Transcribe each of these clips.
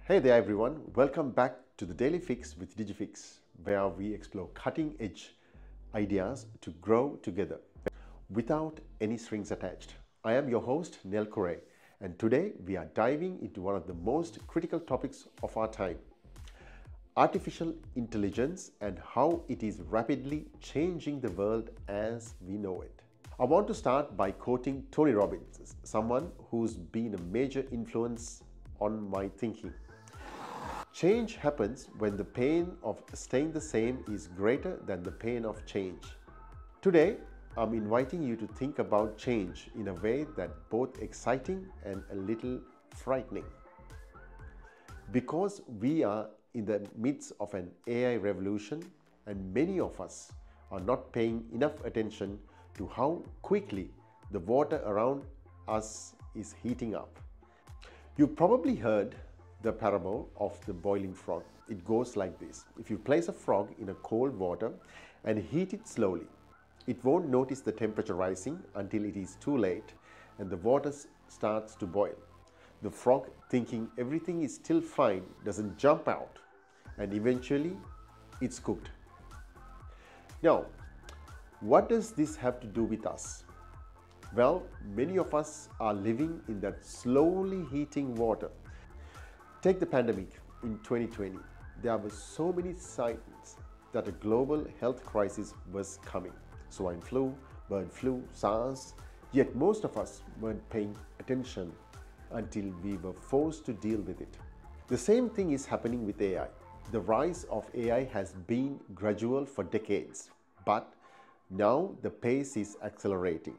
Hey there everyone, welcome back to the Daily Fix with DigiFix, where we explore cutting-edge ideas to grow together without any strings attached. I am your host Nel Correa, and today we are diving into one of the most critical topics of our time: artificial intelligence and how it is rapidly changing the world as we know it. I want to start by quoting Tony Robbins, someone who's been a major influence on my thinking. Change happens when the pain of staying the same is greater than the pain of change. Today, I'm inviting you to think about change in a way that's both exciting and a little frightening. Because we are in the midst of an AI revolution, and many of us are not paying enough attention to how quickly the water around us is heating up. You've probably heard the parable of the boiling frog. It goes like this: if you place a frog in a cold water and heat it slowly, it won't notice the temperature rising until it is too late and the water starts to boil. The frog, thinking everything is still fine, doesn't jump out, and eventually it's cooked. Now, what does this have to do with us? Well, many of us are living in that slowly heating water. Take the pandemic in 2020. There were so many signs that a global health crisis was coming. Swine flu, bird flu, SARS. Yet most of us weren't paying attention until we were forced to deal with it. The same thing is happening with AI. The rise of AI has been gradual for decades, but now the pace is accelerating.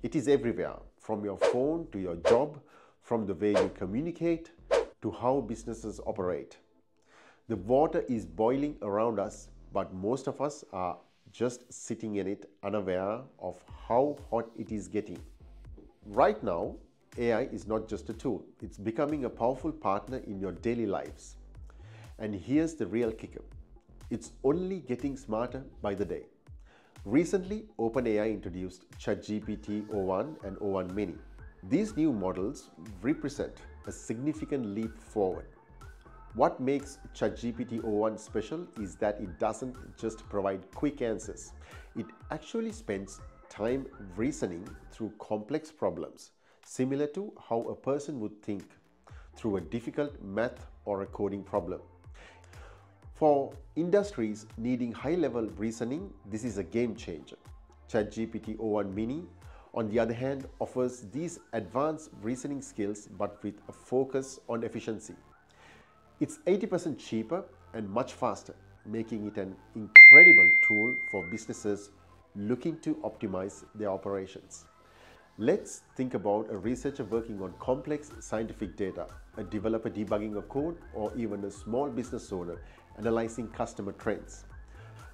It is everywhere, from your phone to your job, from the way you communicate to how businesses operate. The water is boiling around us, but most of us are just sitting in it, unaware of how hot it is getting. Right now, AI is not just a tool, it's becoming a powerful partner in your daily lives. And here's the real kicker: it's only getting smarter by the day. Recently, OpenAI introduced ChatGPT o1 and o1 Mini. These new models represent a significant leap forward. What makes ChatGPT o1 special is that it doesn't just provide quick answers. It actually spends time reasoning through complex problems, similar to how a person would think through a difficult math or a coding problem. For industries needing high-level reasoning, this is a game changer. ChatGPT o1 Mini, on the other hand, offers these advanced reasoning skills but with a focus on efficiency. It's 80% cheaper and much faster, making it an incredible tool for businesses looking to optimize their operations. Let's think about a researcher working on complex scientific data, a developer debugging a code, or even a small business owner analyzing customer trends.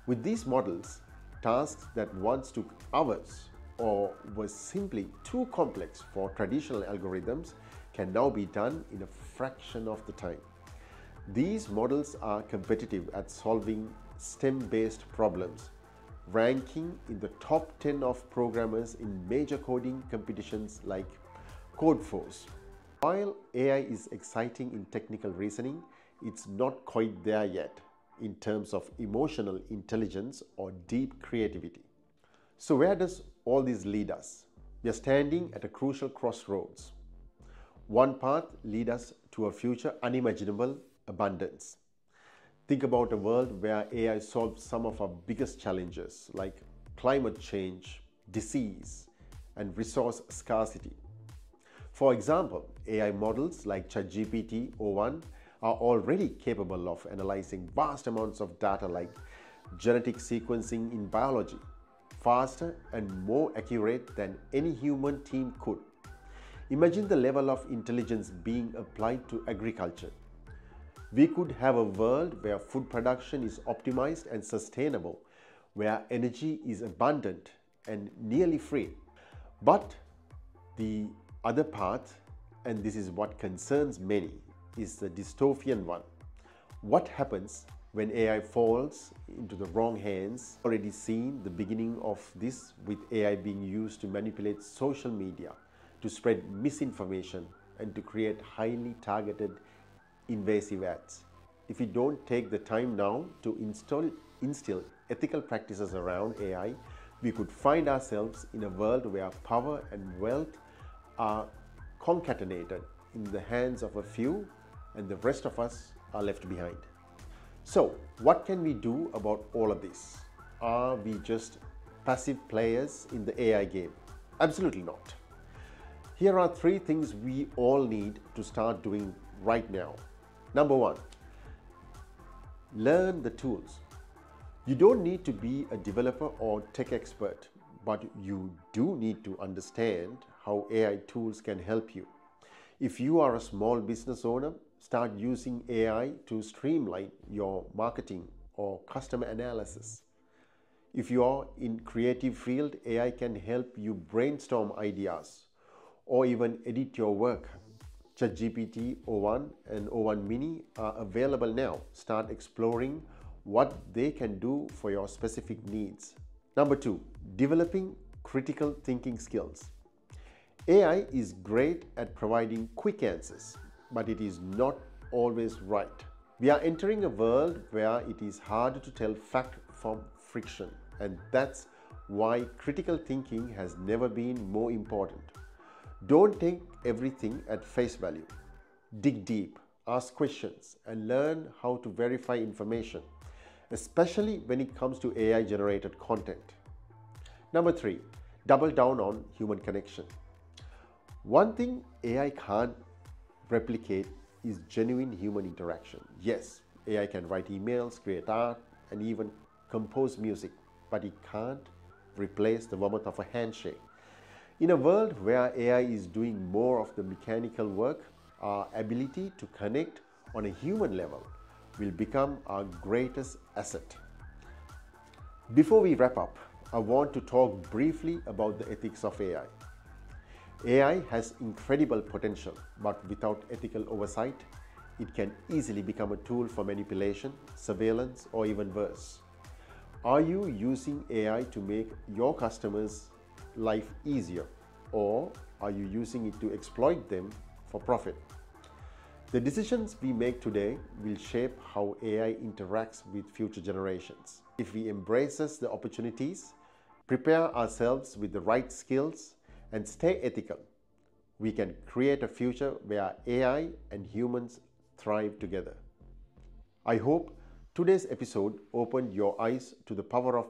With these models, tasks that once took hours or were simply too complex for traditional algorithms can now be done in a fraction of the time. These models are competitive at solving STEM-based problems, ranking in the top 10 of programmers in major coding competitions like Codeforce. While AI is exciting in technical reasoning, it's not quite there yet in terms of emotional intelligence or deep creativity. So where does all this lead us? We are standing at a crucial crossroads. One path leads us to a future unimaginable abundance. Think about a world where AI solves some of our biggest challenges like climate change, disease, and resource scarcity. For example, AI models like ChatGPT o1 are already capable of analyzing vast amounts of data like genetic sequencing in biology, faster and more accurate than any human team could. Imagine the level of intelligence being applied to agriculture. We could have a world where food production is optimized and sustainable, where energy is abundant and nearly free. But the other path, and this is what concerns many, is the dystopian one. What happens when AI falls into the wrong hands? Already seen the beginning of this with AI being used to manipulate social media, to spread misinformation, and to create highly targeted invasive ads. If we don't take the time now to instill ethical practices around AI, we could find ourselves in a world where power and wealth are concatenated in the hands of a few and the rest of us are left behind. So, what can we do about all of this? Are we just passive players in the AI game? Absolutely not. Here are 3 things we all need to start doing right now. Number 1, learn the tools. You don't need to be a developer or tech expert, but you do need to understand how AI tools can help you. If you are a small business owner, start using AI to streamline your marketing or customer analysis. If you are in creative field, AI can help you brainstorm ideas or even edit your work. ChatGPT O1 and O1 Mini are available now. Start exploring what they can do for your specific needs. Number 2, developing critical thinking skills. AI is great at providing quick answers, but it is not always right. We are entering a world where it is hard to tell fact from friction, and that's why critical thinking has never been more important. Don't take everything at face value. Dig deep, ask questions, and learn how to verify information, especially when it comes to AI-generated content. Number 3, double down on human connection. One thing AI can't replicate is genuine human interaction. Yes, AI can write emails, create art, and even compose music, but it can't replace the warmth of a handshake. In a world where AI is doing more of the mechanical work, our ability to connect on a human level will become our greatest asset. Before we wrap up, I want to talk briefly about the ethics of AI. AI has incredible potential, but without ethical oversight, it can easily become a tool for manipulation, surveillance, or even worse. Are you using AI to make your customers' life easier, or are you using it to exploit them for profit? The decisions we make today will shape how AI interacts with future generations. If we embrace the opportunities, prepare ourselves with the right skills, and stay ethical, we can create a future where AI and humans thrive together. I hope today's episode opened your eyes to the power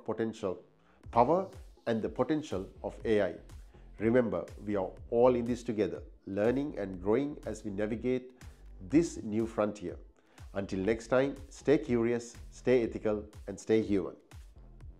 and the potential of AI. Remember, we are all in this together, learning and growing as we navigate this new frontier. Until next time, stay curious, stay ethical, and stay human.